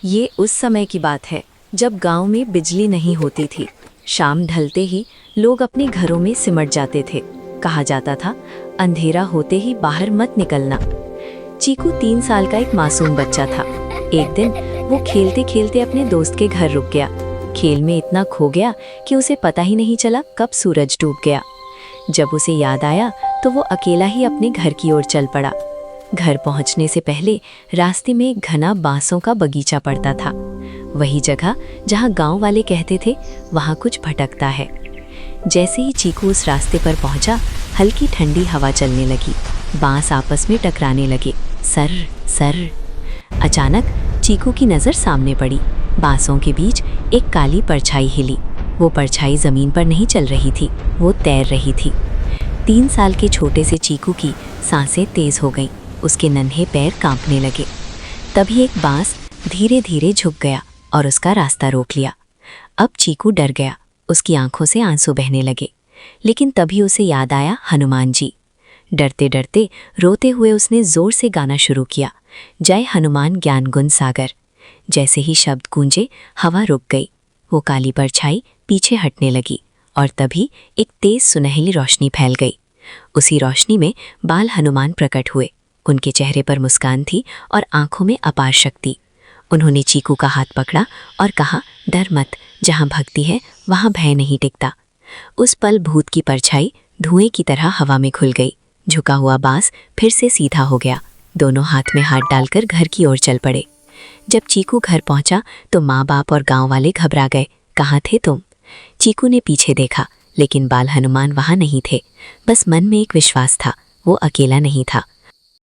ये उस समय की बात है जब गांव में बिजली नहीं होती थी। शाम ढलते ही लोग अपने घरों में सिमट जाते थे। कहा जाता था, अंधेरा होते ही बाहर मत निकलना। चीकू 3 साल का एक मासूम बच्चा था। एक दिन वो खेलते खेलते अपने दोस्त के घर रुक गया। खेल में इतना खो गया कि उसे पता ही नहीं चला कब सूरज डूब गया। जब उसे याद आया तो वो अकेला ही अपने घर की ओर चल पड़ा। घर पहुंचने से पहले रास्ते में एक घना बांसों का बगीचा पड़ता था। वही जगह जहां गांव वाले कहते थे वहां कुछ भटकता है। जैसे ही चीकू उस रास्ते पर पहुंचा, हल्की ठंडी हवा चलने लगी। बांस आपस में टकराने लगे, सर सर। अचानक चीकू की नज़र सामने पड़ी। बांसों के बीच एक काली परछाई हिली। वो परछाई जमीन पर नहीं चल रही थी, वो तैर रही थी। 3 साल के छोटे से चीकू की सांसें तेज हो गईं। उसके नन्हे पैर कांपने लगे। तभी एक बांस धीरे धीरे झुक गया और उसका रास्ता रोक लिया। अब चीकू डर गया, उसकी आंखों से आंसू बहने लगे। लेकिन तभी उसे याद आया हनुमान जी। डरते डरते रोते हुए उसने जोर से गाना शुरू किया, जय हनुमान ज्ञान गुण सागर। जैसे ही शब्द गूंजे, हवा रुक गई। वो काली परछाई पीछे हटने लगी और तभी एक तेज सुनहली रोशनी फैल गई। उसी रोशनी में बाल हनुमान प्रकट हुए। उनके चेहरे पर मुस्कान थी और आंखों में अपार शक्ति। उन्होंने चीकू का हाथ पकड़ा और कहा, डर मत, जहां भक्ति है वहां भय नहीं टिकता। उस पल भूत की परछाई धुएं की तरह हवा में खुल गई। झुका हुआ बांस फिर से सीधा हो गया। दोनों हाथ में हाथ डालकर घर की ओर चल पड़े। जब चीकू घर पहुंचा तो माँ बाप और गांव वाले घबरा गए। कहाँ थे तुम? चीकू ने पीछे देखा, लेकिन बाल हनुमान वहां नहीं थे। बस मन में एक विश्वास था, वो अकेला नहीं था।